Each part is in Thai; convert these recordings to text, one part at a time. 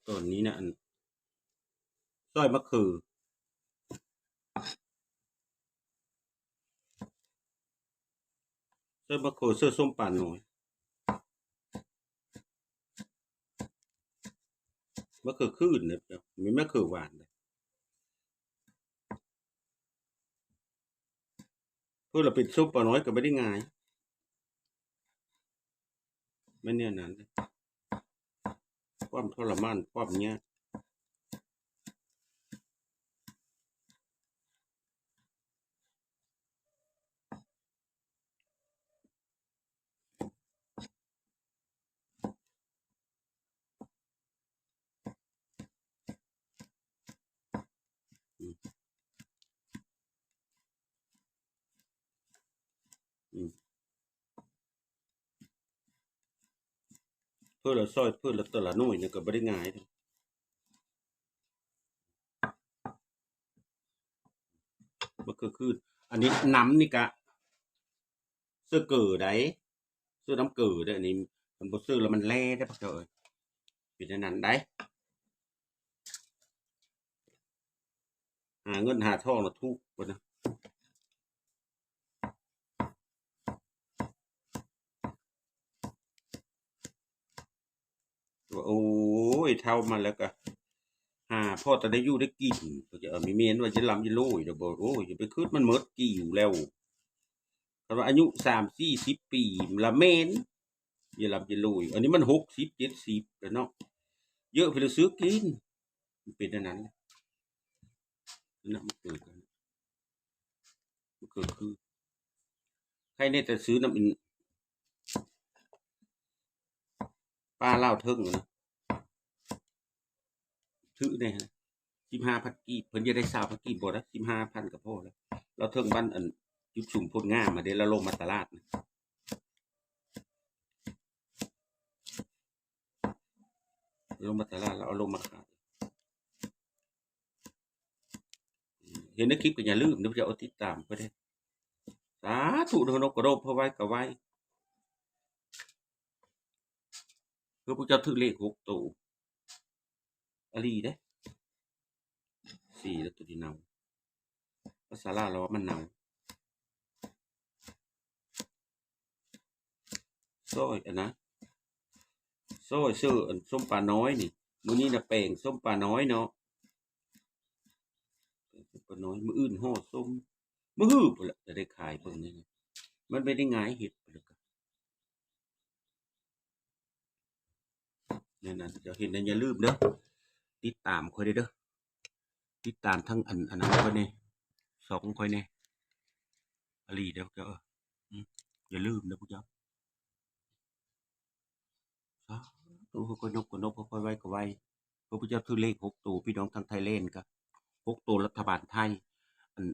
ต้นนี้นะสร้อยมะเขือสร้อยมะเขือเสื้อส้มป่าน้อยมะเขือคืนนะมีมะเขือหวานเลยเพื่อเราเป็นส้มป่าน้อยก็ไม่ได้ง่ายไม่เนี่ยนั้นความทรมานความเนี้ยเพื่อเราซอยเพื่อเราตละน้อยเนี่ยก็ไม่ได้ง่ายมะเขือคืนอันนี้น้ำนี่กะเสื้อเกิดได้เสื้อน้ำเกิดได้อันนี้มันบดเสื้อแล้วมันแล่ได้ปะเจ้าเอ้ยเป็นนั้นได้หาเงินหาทองนะทุกคนนะว่าโอ้ยเท่ามาแล้วก็พ่อจะได้อยู่ได้กินก็จะมีเมียนว่าจะลำจะโลุยเดี๋ยวบอกโอ้ยอย่าไปคืดมันเมดกี่อยู่แล้วเพราะว่าอายุ30-40 ปีละเมนอย่าลำจะโลุยอันนี้มัน60-70แล้วเนาะเยอะไปเลยซื้อกินมันเป็นอันนั้นนะมันเกิดคือใครเนี่ยแต่ซื้อน้ำอินปลาเล่าเทิงนะซื้อเนี่ยฮะ15,000 กีบเพิ่นจะได้20,000 กีบบ่ละ15,000ก็พอแล้วเราเทิงบ้านอันจุดสุ่มพ่นงามมาเดี๋ยวเราลงมาตลาดนะลงมาตลาดแล้วเอาลงมาขายเห็นในคลิปก็อย่าลืมนะจะเอาติดตามไปได้สาธุเด้อนกกระโดบเพราะไว้ก็ไว้เพื่อพวกเจ้าถือเลข6 ตัวอลีเด้4แล้วตัวที่เนาภาษาลาวเราว่ามันเนาซอยอันนะซอยเสื้ออันส้มปลาน้อยนี่มื้อนี้น่ะแป้งส้มปลาน้อยเนาะส้มปลาน้อยมื้ออื่นห่อส้มมื้อฮื้อพุ่นล่ะจะได้ขายเบิ่งนี่นะมันไม่ได้ง่ายเฮ็ดพุ่นล่ะครับนั่นน่ะเจ้าเห็นแล้วอย่าลืมเด้อติดตามข้อยเด้อติดตามทั้งอันนั้นข้อยแน่2ข้อยแน่อลีเด้อเจ้าอืมอย่าลืมเด้อพวกเจ้าสาธุค่อยๆนกก็นกค่อยๆไว้ก็ไว้พระพุทธเจ้าถือเลข6 ตัวพี่น้องทางไทยแลนด์ก็6 ตัวรัฐบาลไทยอัน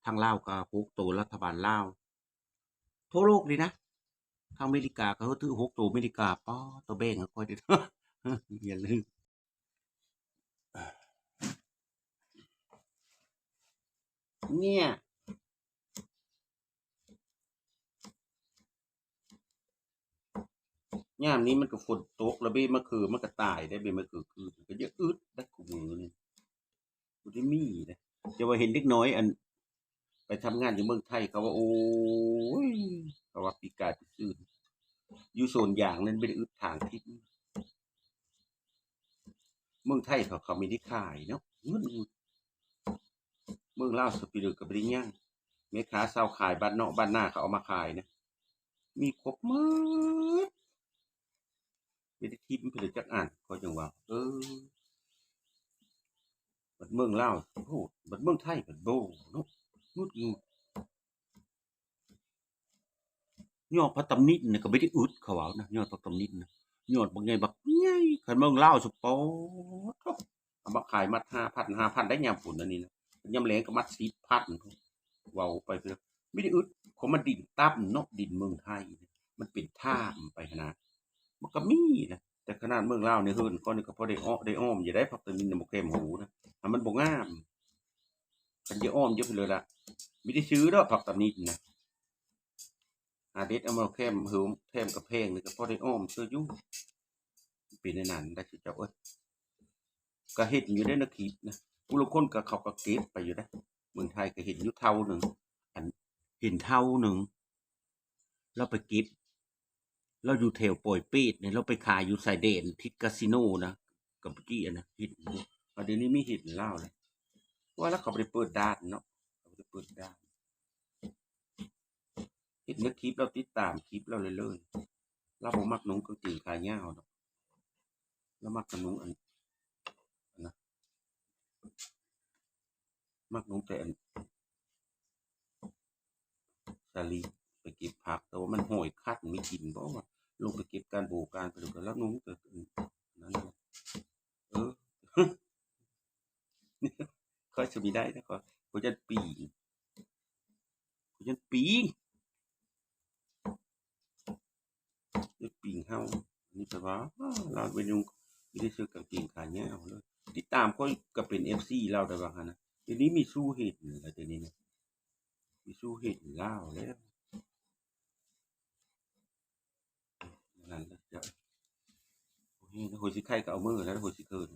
ทางลาวก็6 ตัวรัฐบาลลาวทั่วโลกเลยนะทางอเมริกาก็เขาถือ6 ตัวอเมริกาป๊อตัวแบ่งก็ค่อยเด้ออย่าลืมเนี่ยยามนี้มันก็ฝนตกแล้วเบ้มะเขือมันก็ตายได้เบ้มะเขือคือก็เยอะอึดได้กูมือนี่กูได้มีนะจะว่าเห็นเด็กน้อยอันไปทำงานอยู่เมืองไทยเขาว่าโอ้ยเขาว่าปีกายปีซื่นอยู่โซนอย่างนั้นไม่ได้อึดทางทิศเมืองไทยเขาไม่ได้ขายเนาะเงินเมืองลาวสปีดกับปริญญาแม่ค้าเศร้าขายบ้านนอกบ้านหน้าเขาเอามาขายนะมีครบหมดไม่ได้ทิมผลิตจากอ่านเขาจังว่าบัดเมืองลาวโหดบัดเมืองไทยบัดโบเนาะงุดงูยอดพระตำนิดเนี่ยก็ไม่ได้อึดเขาเอานะยอดพระตำนิดนะยอดบางไงบักใหญ่ขันเมืองลาวสุดโปเอามาขายมัด5,000ได้ยามฝุ่นอันนี้นะยามแรงก็มัด10,000เว้าไปเพื่อไม่ได้อึดของมันดินตับเนาะดินเมืองไทยมันเป็นท่ามไปขนาดมันก็มีนะแต่ขนาดเมืองลาวเนี่ยเฮิรนก็นี่ก็พอได้อ้อมอย่าได้พักตะมินบ่แก้มหูนะมันบ่งามกันจะอ้อมเยอะไปเลยล่ะไม่ได้ซื้อดอกผักตะนิดนะเด็ดเอามาแคมหืมแคมกับแพงนี่ก็พอได้อ้อมเสื้อยุ่งเป็นในนั้นได้สิเจ้าเอ้ย ก็เห็นอยู่ได้นะคลิปนะผู้ลางคนก็เขาก็เก็บไปอยู่นะเมืองไทยก็เห็นอยู่เท่าหนึ่งอันเห็นเท่าหนึ่งเราไปเก็บเราอยู่แถวปอยเปตเนี่ยเราไปขายอยู่สายเด่นทิศคาสิโนนะกับเมื่อกี้นะเห็นประเด็นนี้ไม่เห็นเล่าเลยว่าแล้วเขาไปเปิดด้านเนาะเขาไปเปิดด้านเห็นในคลิปเราติดตามคลิปเราเลยเราผมมักนุ่งกางเกงขายาวเนาะแล้วมักกระนุ่งอันนะมักนุ่งแต่อันสาลีไปเก็บผักแต่ว่ามันห่อยคัดไม่กินเพราะว่าลงไปเก็บการโบการไปดูกันแล้วนุ่งแต่นั้นเออ ค่อยจะมีได้นะก็กูจะปีกูจะปีจะปีเฮานี่แต่ว่าเราเป็นยุงไม่ได้ซื้อกางเกงขาเงี้ยเอาเลยติดตามก็เป็นFCเราแต่ว่านะเดี๋ยวนี้มีสู้เหตุอะไรเดี๋ยวนี้นะมีสู้เหตุเล่าแล้วนั่นแหละเดี๋ยวหัวสิไข่ก็เอามือแล้วหัวสิเกิน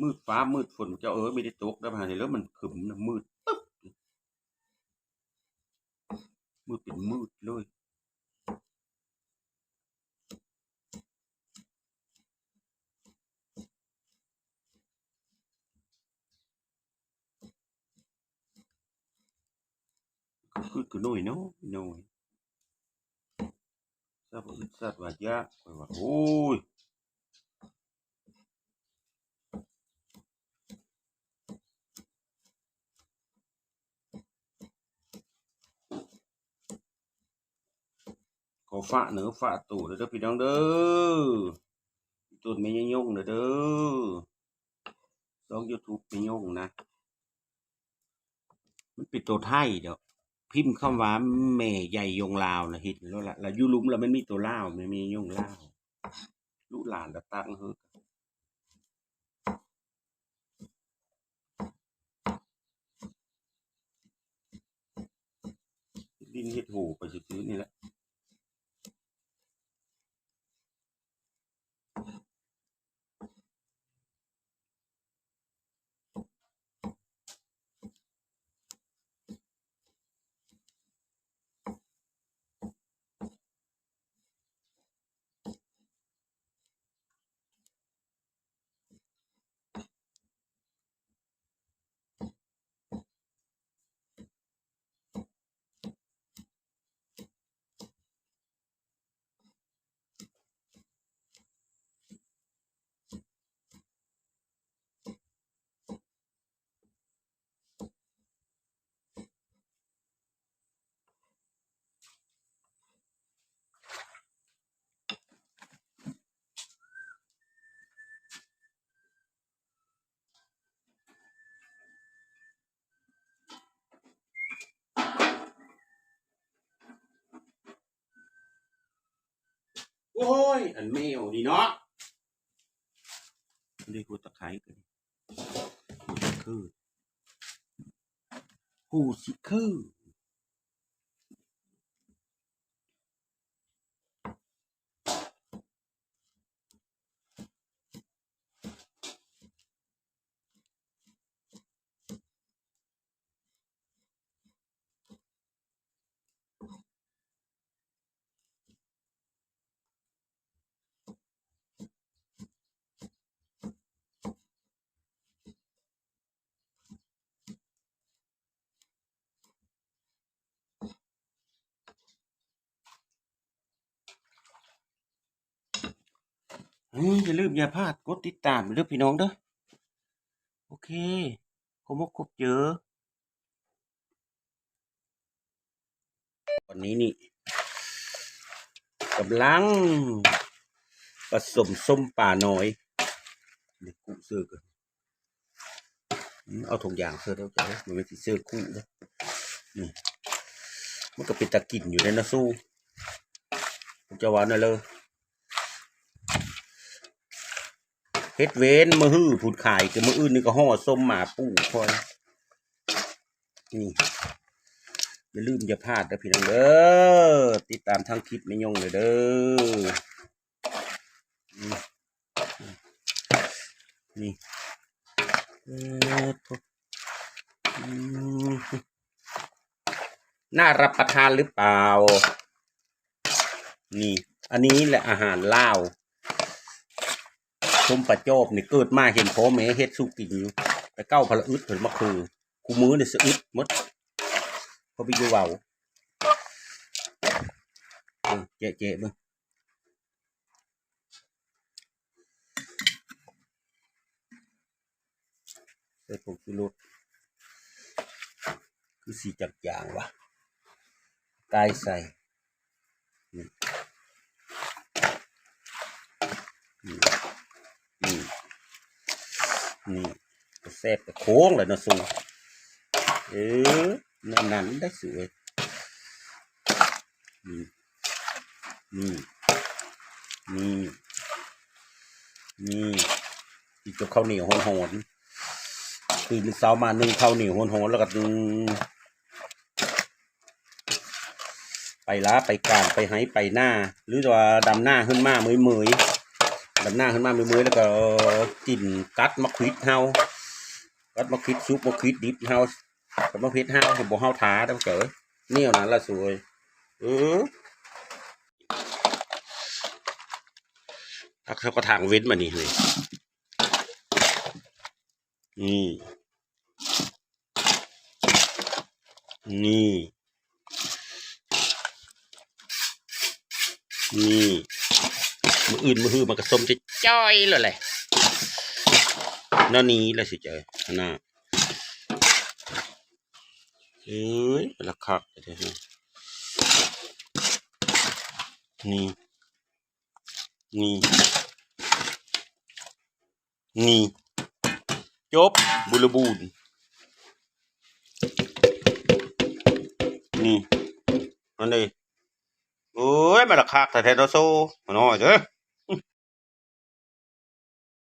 มืดฟ้ามืดฝนเจ้าไม่ได้ตกแล้วมาแล้วมันขึมนะมืดตึ๊บมืดเป็นมืดเลยคือน้อยเนาะน้อยทราบว่าอึดทราบว่ายากคอยว่าโอ้ยขอฝากเนื้อฝากตู่เด้อพี่น้องเด้อตุนไม่ยุ่งเด้อลอง YouTube ไม่ยุ่งนะมันเป็นตัวไทยเดี๋ยวพิมพ์คำว่าแม่ใหญ่ยงลาวนะฮิตแล้วล่ะแล้วยูลุมแล้วมันมีตัวลาวไม่มียงลาวลูกหลานแล้วตั้งเฮ้อดินเฮ็ดหูไปซื้อนี่แหละโอ้ยอันแมวนี่เนาะเรียกว่าตะไคร้กันหูสิคือหูสิคืออย่าลืมอย่าพลาดกดติดตามเด้อพี่น้องเด้อโอเคผมว่าครบเจอวันนี้นี่กำลังผสมส้มป่าน้อยนี่กุ้งเสื้อกันเอาถุงยางเสื้อเด้อจ้ะมันไม่ใช่เสื้อคู่เด้อนี่มันก็เป็นตะกินอยู่ในนะสู้ผมจะว่าน่ะเลยเฮ็ดเว้นมือฮื้อผุดขายกับมืออื่นนี่ก็ห่อส้มหมาปู่คอยนี่ อย่าลืมอย่าพลาดเด้อพี่น้องเด้อติดตามทางคลิปแม่ยงเลยเด้อนี่น่ารับประทานหรือเปล่านี่อันนี้แหละอาหารลาวชมปลาโจบนี่เกิดมาเห็นพ่อแม่เฮ็ดสู้กินอยู่แต่เก้าพละอึดเพิ่นมาคือคู่มือนี่สะอึดหมดพอไปอยู่เว้าเจ๊ๆเบิ่งใส่ผงชูรสคือสีจักจางวะกายใส่นี่นี่แซ่บแต่โค้งเลยนะสูนั่นได้สวยนี่ที่จกข้าวเหนียวหอนๆคือเช้ามานึ่งข้าวเหนียวหอนๆแล้วก็ไปล้าไปการไปไห้ไปหน้าหรือว่าดำหน้าขึ้นมาเมยดำหน้าขึ้นมาเมยแล้วก็กินกัดมะขวิดเฮากัดมะขวิดซุปมะขวิดดิบเฮากับมะขวิดเฮาผมบอกเฮาท้าต้องเจอเนี่ยวนั้นละสวยถ้าเขาก็ทางเว้นมานี่เลยนี่มืออื่นมือหื้อมันก็ส้มจะจ้อยเลยแหละนั่นนี้แหละสิเจอหน้าละคักนี่จบบุรบูนนี่อันนี้โอ้ยมาละคักแต่แทนโซมาหน่อยเด้อ